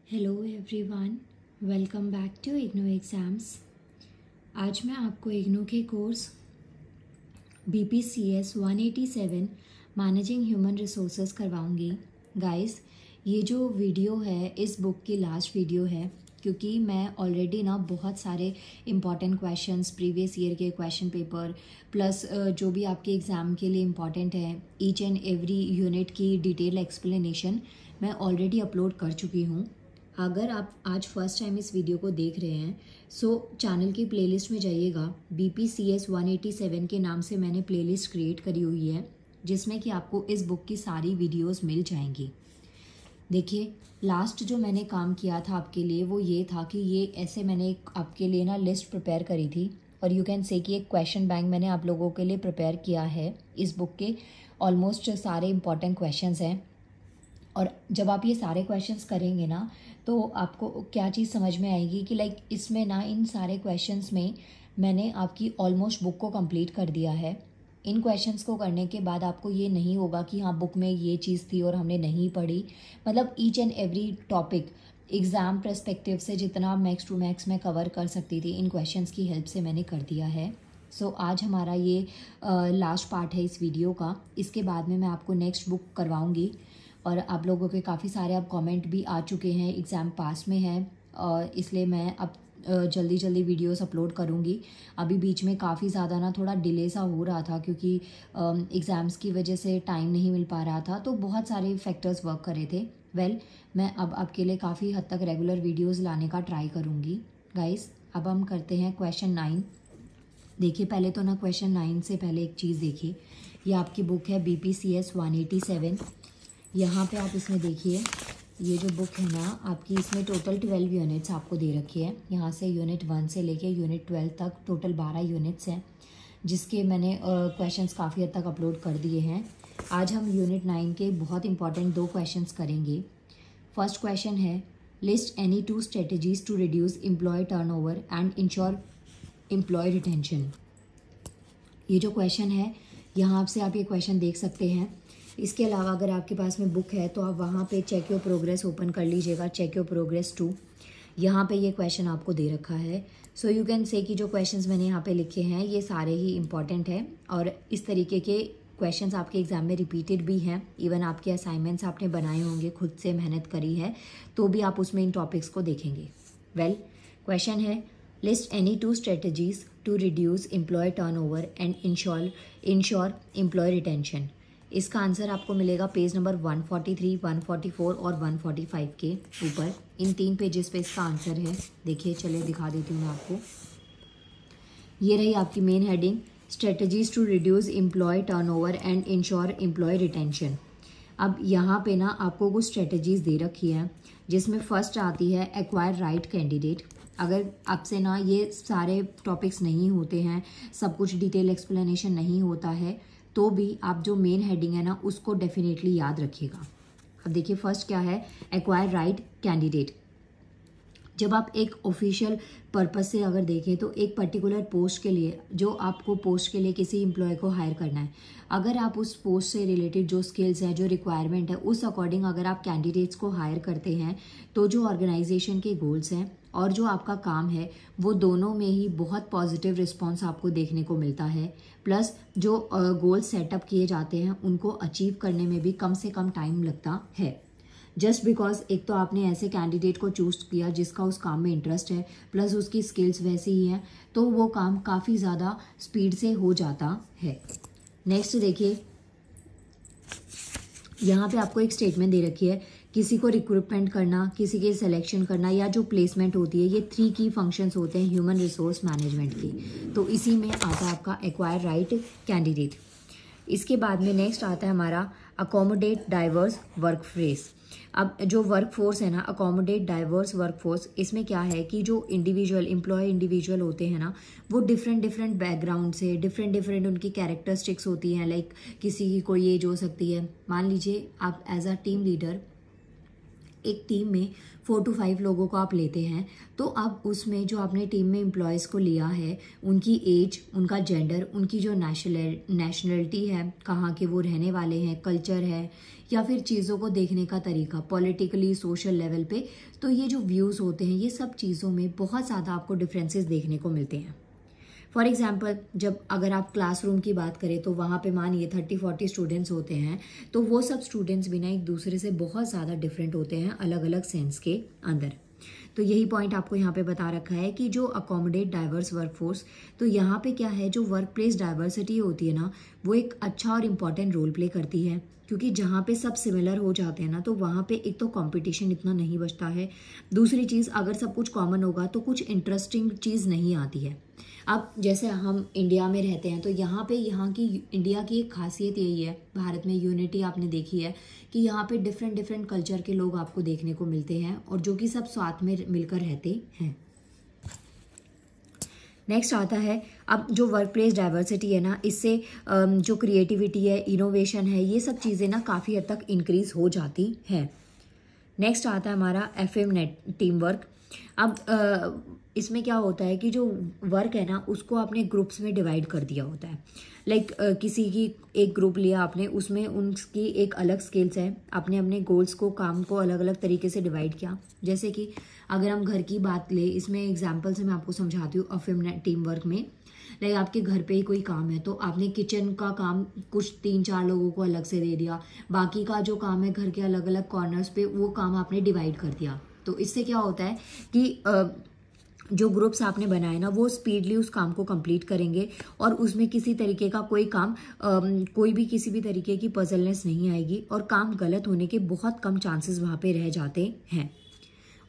Hello everyone, welcome back to IGNOU exams. आज मैं आपको इग्नू के course BPCS 187 managing human resources करवाऊंगी। गाइस, ये जो वीडियो है इस बुक की लास्ट वीडियो है, क्योंकि मैं ऑलरेडी ना बहुत सारे इम्पॉर्टेंट क्वेश्चंस, प्रीवियस ईयर के क्वेश्चन पेपर प्लस जो भी आपके एग्ज़ाम के लिए इम्पॉर्टेंट है, ईच एंड एवरी यूनिट की डिटेल एक्सप्लेनेशन मैं ऑलरेडी अपलोड कर चुकी हूँ। अगर आप आज फर्स्ट टाइम इस वीडियो को देख रहे हैं सो चैनल की प्लेलिस्ट में जाइएगा। BPCS 187 के नाम से मैंने प्लेलिस्ट क्रिएट करी हुई है, जिसमें कि आपको इस बुक की सारी वीडियोस मिल जाएंगी। देखिए, लास्ट जो मैंने काम किया था आपके लिए वो ये था कि ये ऐसे मैंने आपके लिए ना लिस्ट प्रिपेयर करी थी, और यू कैन से कि एक क्वेश्चन बैंक मैंने आप लोगों के लिए प्रिपेयर किया है। इस बुक के ऑलमोस्ट सारे इंपॉर्टेंट क्वेश्चंस हैं, और जब आप ये सारे क्वेश्चंस करेंगे ना तो आपको क्या चीज़ समझ में आएगी कि लाइक इसमें ना इन सारे क्वेश्चंस में मैंने आपकी ऑलमोस्ट बुक को कंप्लीट कर दिया है। इन क्वेश्चंस को करने के बाद आपको ये नहीं होगा कि हाँ बुक में ये चीज़ थी और हमने नहीं पढ़ी। मतलब each and every topic exam perspective से जितना मैक्स टू मैक्स मैं कवर कर सकती थी इन क्वेश्चंस की हेल्प से मैंने कर दिया है। सो आज हमारा ये लास्ट पार्ट है इस वीडियो का। इसके बाद में मैं आपको नेक्स्ट बुक करवाऊँगी, और आप लोगों के काफ़ी सारे अब कमेंट भी आ चुके हैं, एग्ज़ाम पास में है, और इसलिए मैं अब जल्दी जल्दी वीडियोस अपलोड करूँगी। अभी बीच में काफ़ी ज़्यादा ना थोड़ा डिले सा हो रहा था, क्योंकि एग्ज़ाम्स की वजह से टाइम नहीं मिल पा रहा था, तो बहुत सारे फैक्टर्स वर्क कर रहे थे। मैं अब आपके लिए काफ़ी हद तक रेगुलर वीडियोज़ लाने का ट्राई करूँगी। गाइस, अब हम करते हैं क्वेश्चन 9। देखिए, पहले तो ना क्वेश्चन 9 से पहले एक चीज़ देखिए, ये आपकी बुक है BPCS 187। यहाँ पे आप इसमें देखिए, ये जो बुक है ना आपकी, इसमें टोटल 12 यूनिट्स आपको दे रखी है। यहाँ से यूनिट 1 से लेके यूनिट 12 तक टोटल 12 यूनिट्स हैं, जिसके मैंने क्वेश्चंस काफ़ी हद तक अपलोड कर दिए हैं। आज हम यूनिट 9 के बहुत इंपॉर्टेंट 2 क्वेश्चंस करेंगे। फर्स्ट क्वेश्चन है, list any 2 strategies to reduce employ turnover and ensure employ retention. ये जो क्वेश्चन है यहाँ से आप ये क्वेश्चन देख सकते हैं। इसके अलावा अगर आपके पास में बुक है तो आप वहाँ पे चेक योर प्रोग्रेस ओपन कर लीजिएगा, चेक योर प्रोग्रेस 2। यहाँ पे ये क्वेश्चन आपको दे रखा है। सो यू कैन से कि जो क्वेश्चंस मैंने यहाँ पे लिखे हैं ये सारे ही इंपॉर्टेंट हैं, और इस तरीके के क्वेश्चंस आपके एग्जाम में रिपीटेड भी हैं। इवन आपके असाइनमेंट्स आपने बनाए होंगे, खुद से मेहनत करी है, तो भी आप उसमें इन टॉपिक्स को देखेंगे। क्वेश्चन है, list any 2 strategies to reduce employ turnover and ensure employ retention. इसका आंसर आपको मिलेगा पेज नंबर 143, 144 और 145 के ऊपर। इन 3 पेजेस पे इसका आंसर है। देखिए, चलिए दिखा देती हूँ मैं आपको। ये रही आपकी main heading, strategies to reduce employ turnover and ensure employ retention. अब यहाँ पे ना आपको कुछ स्ट्रेटजीज दे रखी है, जिसमें फर्स्ट आती है एक्वायर राइट कैंडिडेट। अगर आपसे ना ये सारे टॉपिक्स नहीं होते हैं, सब कुछ डिटेल एक्सप्लेनेशन नहीं होता है, तो भी आप जो मेन हेडिंग है ना उसको डेफिनेटली याद रखिएगा। अब देखिए, फर्स्ट क्या है, एक्वायर राइट कैंडिडेट। जब आप एक ऑफिशियल पर्पस से अगर देखें तो एक पर्टिकुलर पोस्ट के लिए, जो आपको पोस्ट के लिए किसी एम्प्लॉय को हायर करना है, अगर आप उस पोस्ट से रिलेटेड जो स्किल्स हैं, जो रिक्वायरमेंट है, उस अकॉर्डिंग अगर आप कैंडिडेट्स को हायर करते हैं, तो जो ऑर्गेनाइजेशन के गोल्स हैं और जो आपका काम है वो दोनों में ही बहुत पॉजिटिव रिस्पॉन्स आपको देखने को मिलता है। प्लस जो गोल्स सेटअप किए जाते हैं उनको अचीव करने में भी कम से कम टाइम लगता है। जस्ट बिकॉज एक तो आपने ऐसे कैंडिडेट को चूज किया जिसका उस काम में इंटरेस्ट है, प्लस उसकी स्किल्स वैसी ही हैं, तो वो काम काफ़ी ज़्यादा स्पीड से हो जाता है। नेक्स्ट देखिए, यहाँ पे आपको एक स्टेटमेंट दे रखी है, किसी को रिक्रूटमेंट करना, किसी के सिलेक्शन करना या जो प्लेसमेंट होती है, ये 3 की फंक्शंस होते हैं ह्यूमन रिसोर्स मैनेजमेंट की। तो इसी में आता है आपका एक्वायर राइट कैंडिडेट। इसके बाद में नेक्स्ट आता है हमारा अकोमोडेट डाइवर्स वर्कफोर्स। अब जो वर्कफोर्स है ना, अकोमोडेट डाइवर्स वर्कफोर्स, इसमें क्या है कि जो इंडिविजुअल होते हैं ना, वो डिफरेंट बैकग्राउंड से डिफरेंट उनकी कैरेक्टरिस्टिक्स होती हैं। लाइक किसी की कोई एज हो सकती है, मान लीजिए आप एज अ टीम लीडर एक टीम में 4 to 5 लोगों को आप लेते हैं, तो अब उसमें जो आपने टीम में एम्प्लॉयज़ को लिया है, उनकी एज, उनका जेंडर, उनकी जो नेशनलिटी है, कहाँ के वो रहने वाले हैं, कल्चर है, या फिर चीज़ों को देखने का तरीका पॉलिटिकली, सोशल लेवल पे, तो ये जो व्यूज़ होते हैं, ये सब चीज़ों में बहुत ज़्यादा आपको डिफरेंसेस देखने को मिलते हैं। फॉर एग्जाम्पल, जब अगर आप क्लासरूम की बात करें तो वहाँ पे मानिए 30-40 स्टूडेंट्स होते हैं, तो वो सब स्टूडेंट्स भी ना एक दूसरे से बहुत ज़्यादा डिफरेंट होते हैं अलग अलग सेंस के अंदर। तो यही पॉइंट आपको यहाँ पे बता रखा है कि जो अकोमोडेट डाइवर्स वर्कफोर्स, तो यहाँ पे क्या है, जो वर्क प्लेस डाइवर्सिटी होती है ना, वो एक अच्छा और इम्पॉर्टेंट रोल प्ले करती है, क्योंकि जहाँ पे सब सिमिलर हो जाते हैं ना, तो वहाँ पे एक तो कंपटीशन इतना नहीं बचता है, दूसरी चीज़ अगर सब कुछ कॉमन होगा तो कुछ इंटरेस्टिंग चीज़ नहीं आती है। अब जैसे हम इंडिया में रहते हैं, तो यहाँ पे यहाँ की इंडिया की एक खासियत यही है, भारत में यूनिटी आपने देखी है कि यहाँ पे डिफरेंट डिफरेंट कल्चर के लोग आपको देखने को मिलते हैं और जो कि सब साथ में मिलकर रहते हैं। नेक्स्ट आता है, अब जो वर्क प्लेस डाइवर्सिटी है ना, इससे जो क्रिएटिविटी है, इनोवेशन है, ये सब चीज़ें ना काफ़ी हद तक इंक्रीज हो जाती हैं। नेक्स्ट आता है हमारा FM नेट टीम वर्क। अब इसमें क्या होता है कि जो वर्क है ना, उसको आपने ग्रुप्स में डिवाइड कर दिया होता है। लाइक किसी की एक ग्रुप लिया आपने, उसमें उनकी एक अलग स्किल्स है, आपने अपने गोल्स को, काम को अलग अलग तरीके से डिवाइड किया। जैसे कि अगर हम घर की बात लें, इसमें एग्जांपल से मैं आपको समझाती हूँ। FM टीम वर्क में लाइक आपके घर पे ही कोई काम है, तो आपने किचन का काम कुछ 3-4 लोगों को अलग से दे दिया, बाकी का जो काम है घर के अलग अलग कॉर्नर्स पे, वो काम आपने डिवाइड कर दिया। तो इससे क्या होता है कि जो ग्रुप्स आपने बनाए ना, वो स्पीडली उस काम को कंप्लीट करेंगे और उसमें किसी तरीके का कोई काम कोई भी किसी भी तरीके की पजलनेस नहीं आएगी और काम गलत होने के बहुत कम चांसेस वहाँ पे रह जाते हैं।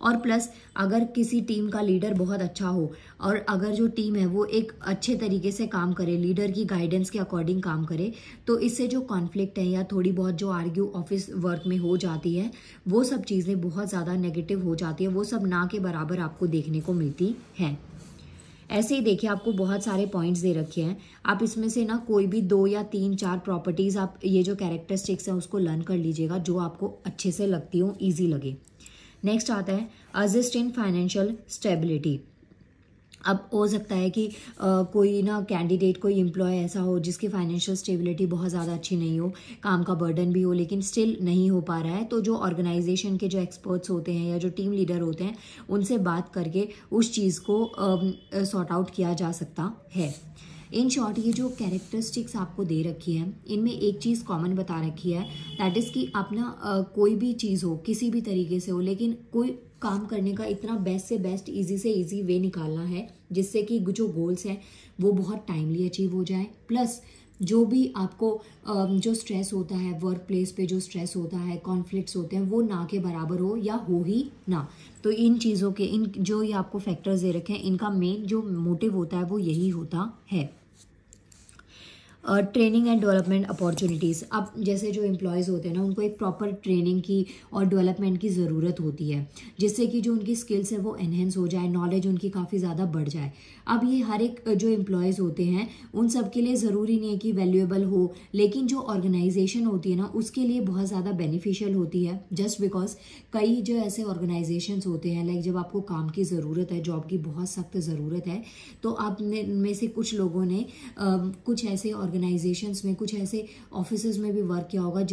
और प्लस अगर किसी टीम का लीडर बहुत अच्छा हो और अगर जो टीम है वो एक अच्छे तरीके से काम करे, लीडर की गाइडेंस के अकॉर्डिंग काम करे, तो इससे जो कॉन्फ्लिक्ट है या थोड़ी बहुत जो आर्ग्यू ऑफिस वर्क में हो जाती है, वो सब चीज़ें बहुत ज़्यादा नेगेटिव हो जाती है, वो सब ना के बराबर आपको देखने को मिलती हैं। ऐसे ही देखिए, आपको बहुत सारे पॉइंट्स दे रखे हैं, आप इसमें से ना कोई भी 2 या 3-4 प्रॉपर्टीज़, आप ये जो कैरेक्टरिस्टिक्स हैं उसको लर्न कर लीजिएगा जो आपको अच्छे से लगती हो, ईजी लगे। नेक्स्ट आता है असिस्ट इन फाइनेंशियल स्टेबिलिटी। अब हो सकता है कि कोई ना कैंडिडेट, कोई एम्प्लॉय ऐसा हो जिसकी फाइनेंशियल स्टेबिलिटी बहुत ज़्यादा अच्छी नहीं हो, काम का बर्डन भी हो, लेकिन स्टिल नहीं हो पा रहा है, तो जो ऑर्गेनाइजेशन के जो एक्सपर्ट्स होते हैं या जो टीम लीडर होते हैं, उनसे बात करके उस चीज़ को सॉर्ट आउट किया जा सकता है। इन शॉर्ट, ये जो कैरेक्टरिस्टिक्स आपको दे रखी है, इनमें एक चीज़ कॉमन बता रखी है, दैट इज़ कि आप ना कोई भी चीज़ हो, किसी भी तरीके से हो, लेकिन कोई काम करने का इतना बेस्ट से बेस्ट, इजी से इजी वे निकालना है जिससे कि जो गोल्स हैं वो बहुत टाइमली अचीव हो जाए। प्लस जो भी आपको जो स्ट्रेस होता है वर्क प्लेस पे, जो स्ट्रेस होता है, कॉन्फ्लिक्ट्स होते हैं, वो ना के बराबर हो या हो ही ना। तो इन चीज़ों के, इन जो ये आपको फैक्टर्स दे रखे हैं, इनका मेन जो मोटिव होता है वो यही होता है। Training and development opportunities. अब जैसे जो एम्प्लॉयज़ होते हैं ना, उनको एक प्रॉपर ट्रेनिंग की और डेवलपमेंट की ज़रूरत होती है, जिससे कि जो उनकी स्किल्स है वो एनहेंस हो जाए, नॉलेज उनकी काफ़ी ज़्यादा बढ़ जाए। अब ये हर एक जो एम्प्लॉयज़ होते हैं उन सब के लिए ज़रूरी नहीं है कि वैल्यूएबल हो, लेकिन जो ऑर्गेनाइजेशन होती है ना उसके लिए बहुत ज़्यादा बेनिफिशियल होती है, जस्ट बिकॉज कई जो ऐसे ऑर्गेनाइजेशंस होते हैं, लाइक जब आपको काम की ज़रूरत है, जॉब की बहुत सख्त ज़रूरत है, तो आप में से कुछ लोगों ने कुछ ऐसे ऑर्गेनाइजेशंस में, कुछ ऐसे ऑफिसेज में भी वर्क किया होगा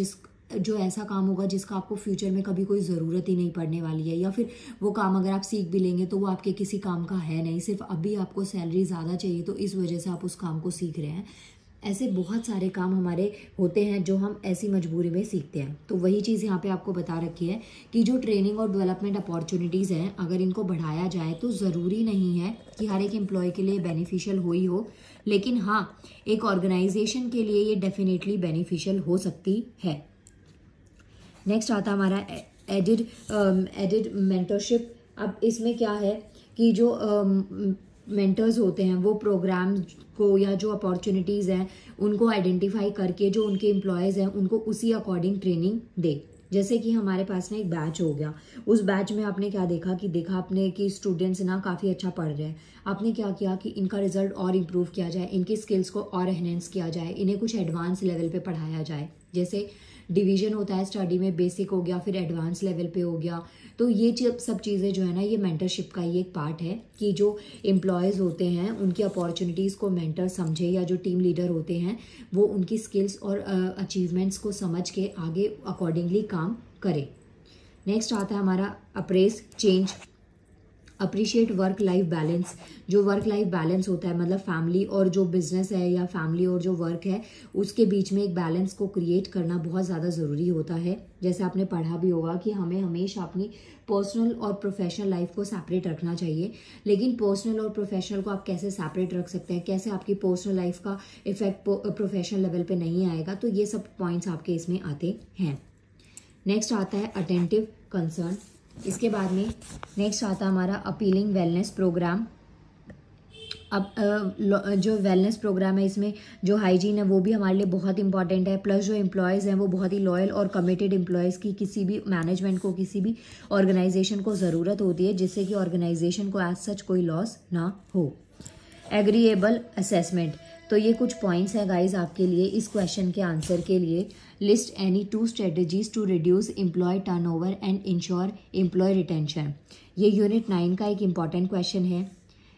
जो ऐसा काम होगा जिसका आपको फ्यूचर में कभी कोई ज़रूरत ही नहीं पड़ने वाली है, या फिर वो काम अगर आप सीख भी लेंगे तो वो आपके किसी काम का है नहीं, सिर्फ अभी आपको सैलरी ज़्यादा चाहिए तो इस वजह से आप उस काम को सीख रहे हैं। ऐसे बहुत सारे काम हमारे होते हैं जो हम ऐसी मजबूरी में सीखते हैं। तो वही चीज़ यहाँ पे आपको बता रखी है कि जो ट्रेनिंग और डेवलपमेंट अपॉर्चुनिटीज़ हैं, अगर इनको बढ़ाया जाए तो ज़रूरी नहीं है कि हर एक एम्प्लॉय के लिए बेनिफिशियल हो ही हो, लेकिन हाँ, एक ऑर्गेनाइजेशन के लिए ये डेफिनेटली बेनिफिशियल हो सकती है। नेक्स्ट आता हमारा एडिड मेंटरशिप। अब इसमें क्या है कि जो मेंटर्स होते हैं वो प्रोग्राम को या जो अपॉर्चुनिटीज़ हैं उनको आइडेंटिफाई करके जो उनके एम्प्लॉयज़ हैं उनको उसी अकॉर्डिंग ट्रेनिंग दे। जैसे कि हमारे पास ना एक बैच हो गया, उस बैच में आपने क्या देखा आपने कि स्टूडेंट्स ना काफ़ी अच्छा पढ़ रहे हैं, आपने क्या किया कि इनका रिजल्ट और इम्प्रूव किया जाए, इनकी स्किल्स को और एनहेंस किया जाए, इन्हें कुछ एडवांस लेवल पे पढ़ाया जाए। जैसे डिवीजन होता है स्टडी में, बेसिक हो गया, फिर एडवांस लेवल पे हो गया। तो ये सब चीज़ें जो है ना, ये मेंटरशिप का ही एक पार्ट है कि जो एम्प्लॉयज़ होते हैं उनकी अपॉर्चुनिटीज़ को मेंटर समझे, या जो टीम लीडर होते हैं वो उनकी स्किल्स और अचीवमेंट्स को समझ के आगे अकॉर्डिंगली काम करे। नेक्स्ट आता है हमारा अप्रेस change, appreciate work life balance. जो वर्क लाइफ बैलेंस होता है, मतलब फैमिली और जो बिजनेस है या फैमिली और जो वर्क है, उसके बीच में एक बैलेंस को क्रिएट करना बहुत ज़्यादा ज़रूरी होता है। जैसे आपने पढ़ा भी होगा कि हमें हमेशा अपनी पर्सनल और प्रोफेशनल लाइफ को सेपरेट रखना चाहिए। लेकिन पर्सनल और प्रोफेशनल को आप कैसे सेपरेट रख सकते हैं, कैसे आपकी पर्सनल लाइफ का इफेक्ट प्रोफेशनल लेवल पे नहीं आएगा, तो ये सब पॉइंट्स आपके इसमें आते हैं। नेक्स्ट आता है अटेंटिव कंसर्न। इसके बाद में नेक्स्ट आता है हमारा अपीलिंग वेलनेस प्रोग्राम। अब जो वेलनेस प्रोग्राम है, इसमें जो हाइजीन है वो भी हमारे लिए बहुत इंपॉर्टेंट है। प्लस जो एम्प्लॉयज़ हैं वो बहुत ही लॉयल और कमिटेड एम्प्लॉयज़ की किसी भी मैनेजमेंट को, किसी भी ऑर्गेनाइजेशन को ज़रूरत होती है, जिससे कि ऑर्गेनाइजेशन को एज सच कोई लॉस ना हो। Agreeable assessment. तो ये कुछ पॉइंट्स हैं गाइज आपके लिए इस क्वेश्चन के आंसर के लिए। List any 2 strategies to reduce employ turnover and ensure employ retention. ये यूनिट 9 का एक इम्पॉर्टेंट क्वेश्चन है।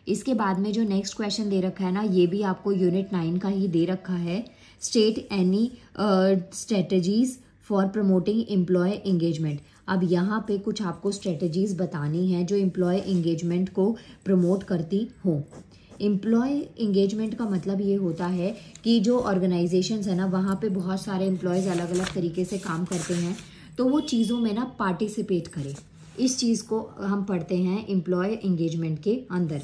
इसके बाद में जो नेक्स्ट क्वेश्चन दे रखा है ना, ये भी आपको यूनिट 9 का ही दे रखा है। State any strategies for promoting employ engagement. अब यहाँ पे कुछ आपको स्ट्रेटजीज बतानी है जो एम्प्लॉय एंगेजमेंट को प्रमोट करती हो। एम्प्लॉय एंगेजमेंट का मतलब ये होता है कि जो ऑर्गेनाइजेशंस है ना, वहाँ पे बहुत सारे एम्प्लॉयज़ अलग अलग तरीके से काम करते हैं, तो वो चीज़ों में ना पार्टिसिपेट करें। इस चीज़ को हम पढ़ते हैं एम्प्लॉय एंगेजमेंट के अंदर।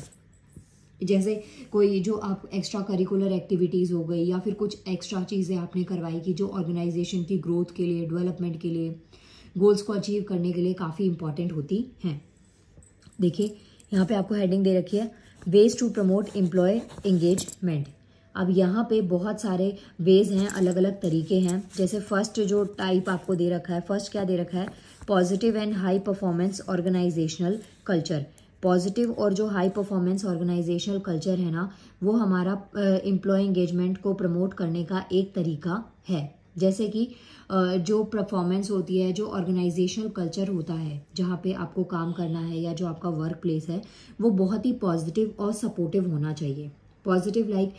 जैसे कोई जो आप एक्स्ट्रा करिकुलर एक्टिविटीज़ हो गई, या फिर कुछ एक्स्ट्रा चीज़ें आपने करवाई कि जो ऑर्गेनाइजेशन की ग्रोथ के लिए, डेवलपमेंट के लिए, गोल्स को अचीव करने के लिए काफ़ी इंपॉर्टेंट होती हैं। देखिए यहाँ पे आपको हेडिंग दे रखी है, ways to promote employ engagement. अब यहाँ पे बहुत सारे वेज हैं, अलग अलग तरीके हैं। जैसे फर्स्ट जो टाइप आपको दे रखा है, फर्स्ट क्या दे रखा है, positive and high performance organisational culture. Positive और जो हाई परफॉर्मेंस ऑर्गेनाइजेशनल कल्चर है ना, वो हमारा एम्प्लॉय एंगेजमेंट को प्रमोट करने का एक तरीका है। जैसे कि जो परफॉर्मेंस होती है, जो ऑर्गेनाइजेशनल कल्चर होता है जहाँ पे आपको काम करना है, या जो आपका वर्क प्लेस है, वो बहुत ही पॉजिटिव और सपोर्टिव होना चाहिए। पॉजिटिव लाइक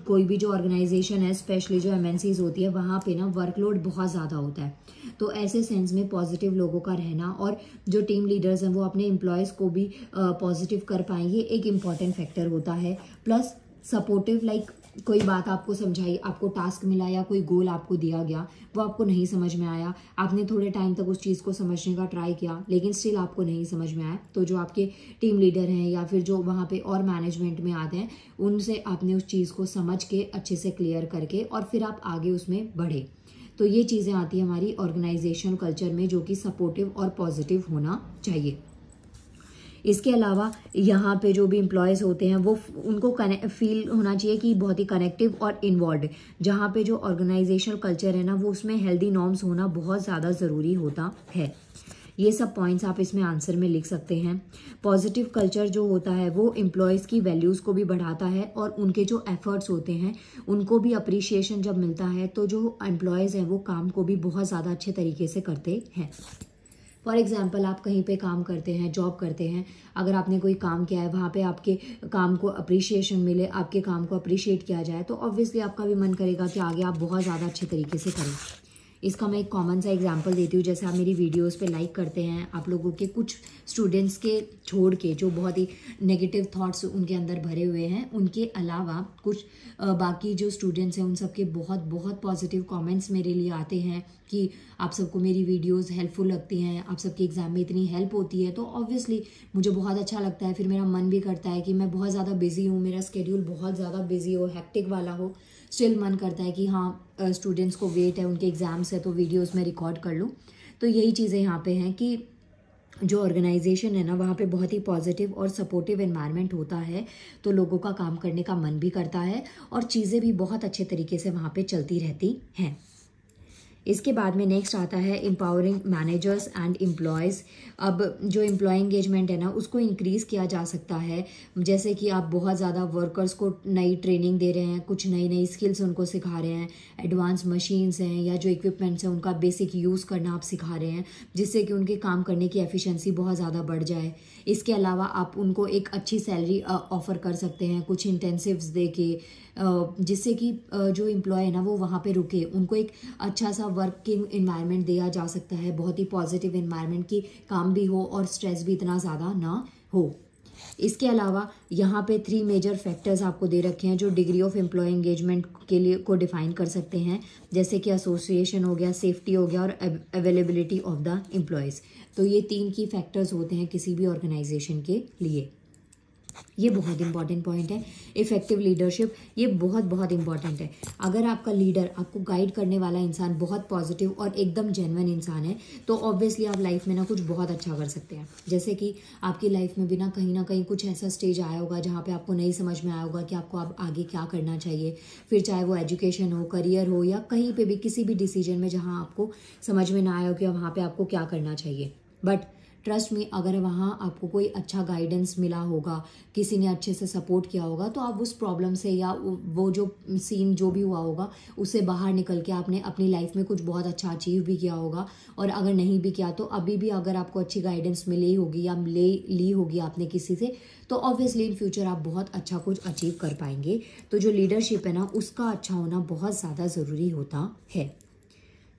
कोई भी जो ऑर्गेनाइजेशन है, स्पेशली जो एमएनसीज होती है, वहाँ पे ना वर्कलोड बहुत ज़्यादा होता है। तो ऐसे सेंस में पॉजिटिव लोगों का रहना, और जो टीम लीडर्स हैं वो अपने एम्प्लॉयज़ को भी पॉजिटिव कर पाएंगे, एक इम्पॉर्टेंट फैक्टर होता है। प्लस सपोर्टिव लाइक कोई बात आपको समझाई, आपको टास्क मिला या कोई गोल आपको दिया गया, वो आपको नहीं समझ में आया, आपने थोड़े टाइम तक उस चीज़ को समझने का ट्राई किया, लेकिन स्टिल आपको नहीं समझ में आया, तो जो आपके टीम लीडर हैं या फिर जो वहाँ पे और मैनेजमेंट में आते हैं, उनसे आपने उस चीज़ को समझ के अच्छे से क्लियर करके और फिर आप आगे उसमें बढ़े। तो ये चीज़ें आती हैं हमारी ऑर्गेनाइजेशन कल्चर में, जो कि सपोर्टिव और पॉजिटिव होना चाहिए। इसके अलावा यहाँ पे जो भी एम्प्लॉयज़ होते हैं वो उनको फील होना चाहिए कि बहुत ही कनेक्टिव और इन्वॉल्व। जहाँ पे जो ऑर्गेनाइजेशनल कल्चर है ना, वो उसमें हेल्दी नॉर्म्स होना बहुत ज़्यादा ज़रूरी होता है। ये सब पॉइंट्स आप इसमें आंसर में लिख सकते हैं। पॉजिटिव कल्चर जो होता है वो एम्प्लॉयज़ की वैल्यूज़ को भी बढ़ाता है, और उनके जो एफर्ट्स होते हैं उनको भी अप्रिशिएशन जब मिलता है, तो जो एम्प्लॉयज़ हैं वो काम को भी बहुत ज़्यादा अच्छे तरीके से करते हैं। फॉर एग्जाम्पल, आप कहीं पे काम करते हैं, जॉब करते हैं, अगर आपने कोई काम किया है, वहाँ पे आपके काम को अप्रिशिएशन मिले, आपके काम को अप्रिशिएट किया जाए, तो ऑब्वियसली आपका भी मन करेगा कि आगे आप बहुत ज़्यादा अच्छे तरीके से करें। इसका मैं एक कॉमन सा एग्जांपल देती हूँ। जैसे आप मेरी वीडियोस पे लाइक करते हैं, आप लोगों के कुछ स्टूडेंट्स के छोड़ के जो बहुत ही नेगेटिव थॉट्स उनके अंदर भरे हुए हैं, उनके अलावा कुछ बाकी जो स्टूडेंट्स हैं उन सबके बहुत बहुत पॉजिटिव कमेंट्स मेरे लिए आते हैं कि आप सबको मेरी वीडियोस हेल्पफुल लगती हैं, आप सबके एग्ज़ाम में इतनी हेल्प होती है। तो ऑब्वियसली मुझे बहुत अच्छा लगता है, फिर मेरा मन भी करता है कि मैं बहुत ज़्यादा बिजी हूँ, मेरा स्केड्यूल बहुत ज़्यादा बिजी हो, हेक्टिक वाला हो, स्टिल मन करता है कि हाँ स्टूडेंट्स को वेट है, उनके एग्ज़ाम्स है, तो वीडियोस में रिकॉर्ड कर लूँ। तो यही चीज़ें यहाँ पे हैं कि जो ऑर्गेनाइजेशन है ना, वहाँ पे बहुत ही पॉजिटिव और सपोर्टिव एनवायरनमेंट होता है, तो लोगों का काम करने का मन भी करता है और चीज़ें भी बहुत अच्छे तरीके से वहाँ पे चलती रहती हैं। इसके बाद में नेक्स्ट आता है एम्पावरिंग मैनेजर्स एंड एम्प्लॉयज़। अब जो एम्प्लॉय एंगेजमेंट है ना, उसको इंक्रीज़ किया जा सकता है, जैसे कि आप बहुत ज़्यादा वर्कर्स को नई ट्रेनिंग दे रहे हैं, कुछ नई नई स्किल्स उनको सिखा रहे हैं, एडवांस मशीन्स हैं या जो इक्विपमेंट्स हैं उनका बेसिक यूज़ करना आप सिखा रहे हैं, जिससे कि उनके काम करने की एफिशिएंसी बहुत ज़्यादा बढ़ जाए। इसके अलावा आप उनको एक अच्छी सैलरी ऑफ़र कर सकते हैं, कुछ इंटेंसिव्स दे के, जिससे कि जो एम्प्लॉय है ना वो वहाँ पे रुके, उनको एक अच्छा सा वर्किंग इन्वायरमेंट दिया जा सकता है, बहुत ही पॉजिटिव इन्वायरमेंट की काम भी हो और स्ट्रेस भी इतना ज़्यादा ना हो। इसके अलावा यहाँ पे 3 मेजर फैक्टर्स आपको दे रखे हैं जो डिग्री ऑफ एम्प्लॉय एंगेजमेंट के लिए को डिफाइन कर सकते हैं, जैसे कि एसोसिएशन हो गया, सेफ्टी हो गया और अवेलेबिलिटी ऑफ द एम्प्लॉयज़। तो ये 3 की फैक्टर्स होते हैं किसी भी ऑर्गेनाइजेशन के लिए। ये बहुत इंपॉर्टेंट पॉइंट है। इफेक्टिव लीडरशिप, ये बहुत बहुत इंपॉर्टेंट है। अगर आपका लीडर, आपको गाइड करने वाला इंसान बहुत पॉजिटिव और एकदम जेन्युइन इंसान है, तो ऑब्वियसली आप लाइफ में ना कुछ बहुत अच्छा कर सकते हैं। जैसे कि आपकी लाइफ में भी ना कहीं कुछ ऐसा स्टेज आया होगा जहाँ पे आपको नहीं समझ में आया होगा कि आपको अब आगे क्या करना चाहिए, फिर चाहे वो एजुकेशन हो, करियर हो या कहीं पे भी किसी भी डिसीजन में जहाँ आपको समझ में ना आया हो कि वहाँ पे आपको क्या करना चाहिए। बट ट्रस्ट में, अगर वहाँ आपको कोई अच्छा गाइडेंस मिला होगा, किसी ने अच्छे से सपोर्ट किया होगा, तो आप उस प्रॉब्लम से या वो जो सीन जो भी हुआ होगा उससे बाहर निकल के आपने अपनी लाइफ में कुछ बहुत अच्छा अचीव भी किया होगा। और अगर नहीं भी किया तो अभी भी अगर आपको अच्छी गाइडेंस मिली होगी या ली होगी आपने किसी से, तो ऑब्वियसली इन फ्यूचर आप बहुत अच्छा कुछ अचीव कर पाएंगे। तो जो लीडरशिप है ना, उसका अच्छा होना बहुत ज़्यादा ज़रूरी होता है।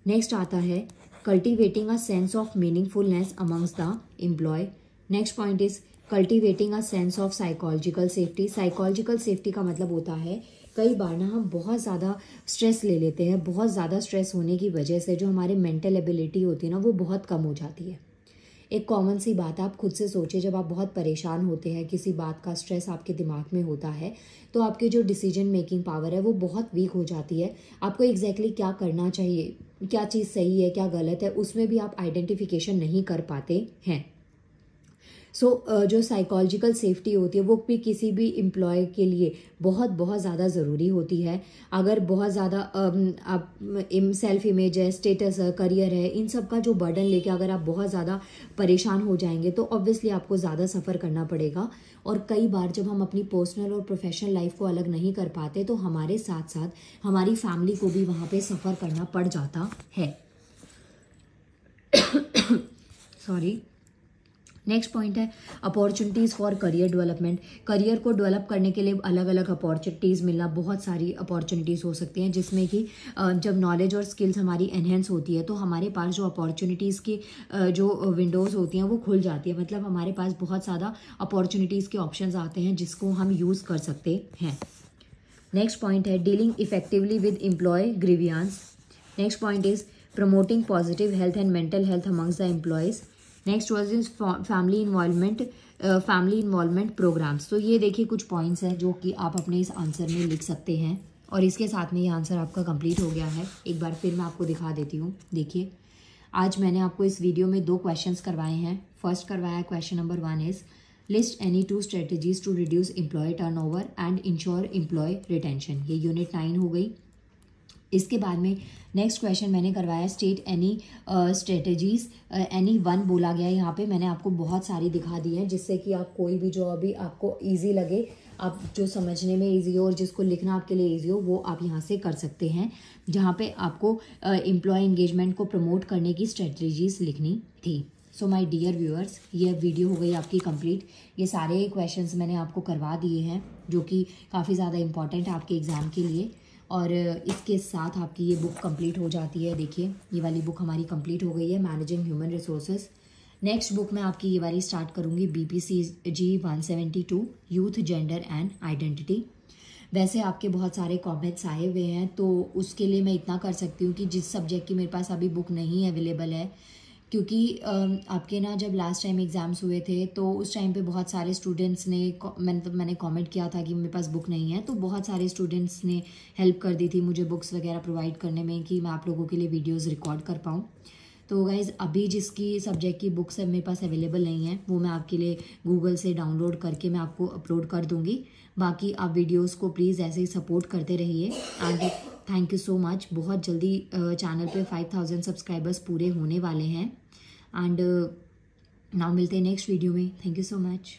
नेक्स्ट आता है cultivating a sense of meaningfulness amongst the employee. Next point is cultivating a sense of psychological safety. Psychological safety का मतलब होता है, कई बार ना हम बहुत ज़्यादा स्ट्रेस ले लेते हैं, बहुत ज़्यादा स्ट्रेस होने की वजह से जो हमारे मेंटल एबिलिटी होती है ना वो बहुत कम हो जाती है। एक कॉमन सी बात आप खुद से सोचिए, जब आप बहुत परेशान होते हैं, किसी बात का स्ट्रेस आपके दिमाग में होता है, तो आपके जो डिसीजन मेकिंग पावर है वो बहुत वीक हो जाती है। आपको एग्जैक्टली क्या करना चाहिए, क्या चीज़ सही है क्या गलत है, उसमें भी आप आइडेंटिफिकेशन नहीं कर पाते हैं। जो साइकोलॉजिकल सेफ्टी होती है वो भी किसी भी एम्प्लॉय के लिए बहुत बहुत ज़्यादा ज़रूरी होती है। अगर बहुत ज़्यादा आप सेल्फ इमेज है, स्टेटस है, करियर है, इन सब का जो बर्डन लेके अगर आप बहुत ज़्यादा परेशान हो जाएंगे तो ऑब्वियसली आपको ज़्यादा सफ़र करना पड़ेगा। और कई बार जब हम अपनी पर्सनल और प्रोफेशनल लाइफ को अलग नहीं कर पाते तो हमारे साथ साथ हमारी फैमिली को भी वहाँ पे सफ़र करना पड़ जाता है। सॉरी। नेक्स्ट पॉइंट है opportunities for career development. Career को डेवलप करने के लिए अलग अलग अपॉर्चुनिटीज़ मिलना, बहुत सारी अपॉर्चुनिटीज़ हो सकती हैं, जिसमें कि जब नॉलेज और स्किल्स हमारी एनहेंस होती है तो हमारे पास जो अपॉर्चुनिटीज़ की जो विंडोज़ होती हैं वो खुल जाती है। मतलब हमारे पास बहुत ज़्यादा अपॉर्चुनिटीज़ के ऑप्शंस आते हैं जिसको हम यूज़ कर सकते हैं। नेक्स्ट पॉइंट है dealing effectively with employ grievance. Next point is promoting positive health and mental health amongst the employees. Next was is family involvement programmes. तो ये देखिए कुछ पॉइंट्स हैं जो कि आप अपने इस आंसर में लिख सकते हैं, और इसके साथ में ये आंसर आपका कंप्लीट हो गया है। एक बार फिर मैं आपको दिखा देती हूँ। देखिए, आज मैंने आपको इस वीडियो में 2 क्वेश्चंस करवाए हैं। फर्स्ट करवाया question number 1 is list any 2 strategies to reduce employ turnover and ensure employ retention. ये यूनिट 9 हो गई। इसके बाद में नेक्स्ट क्वेश्चन मैंने करवाया स्टेट एनी स्ट्रेटजीज, एनी 1 बोला गया। यहाँ पे मैंने आपको बहुत सारी दिखा दी है, जिससे कि आप कोई भी जो अभी आपको इजी लगे, आप जो समझने में इजी हो और जिसको लिखना आपके लिए इजी हो, वो आप यहाँ से कर सकते हैं, जहाँ पे आपको एम्प्लॉय एंगेजमेंट को प्रमोट करने की स्ट्रेटजीज लिखनी थी। सो माय डियर व्यूअर्स, ये वीडियो हो गई आपकी कंप्लीट। ये सारे क्वेश्चंस मैंने आपको करवा दिए हैं जो कि काफ़ी ज़्यादा इंपॉर्टेंट है आपके एग्ज़ाम के लिए, और इसके साथ आपकी ये बुक कंप्लीट हो जाती है। देखिए, ये वाली बुक हमारी कंप्लीट हो गई है, managing human resources. Next book मैं आपकी ये वाली स्टार्ट करूँगी, BPCG 172 youth gender and identity. वैसे आपके बहुत सारे कमेंट्स आए हुए हैं, तो उसके लिए मैं इतना कर सकती हूँ कि जिस सब्जेक्ट की मेरे पास अभी बुक नहीं अवेलेबल है, क्योंकि आपके ना जब लास्ट टाइम एग्ज़ाम्स हुए थे तो उस टाइम पे बहुत सारे स्टूडेंट्स ने मैंने कमेंट किया था कि मेरे पास बुक नहीं है, तो बहुत सारे स्टूडेंट्स ने हेल्प कर दी थी मुझे बुक्स वगैरह प्रोवाइड करने में कि मैं आप लोगों के लिए वीडियोस रिकॉर्ड कर पाऊँ। तो गाइज़ अभी जिसकी सब्जेक्ट की बुक्स मेरे पास अवेलेबल नहीं है वो मैं आपके लिए गूगल से डाउनलोड करके मैं आपको अपलोड कर दूँगी। बाकी आप वीडियोस को प्लीज़ ऐसे ही सपोर्ट करते रहिए and thank you so much. बहुत जल्दी चैनल पे 5000 सब्सक्राइबर्स पूरे होने वाले हैं एंड नाउ मिलते हैं नेक्स्ट वीडियो में। Thank you so much.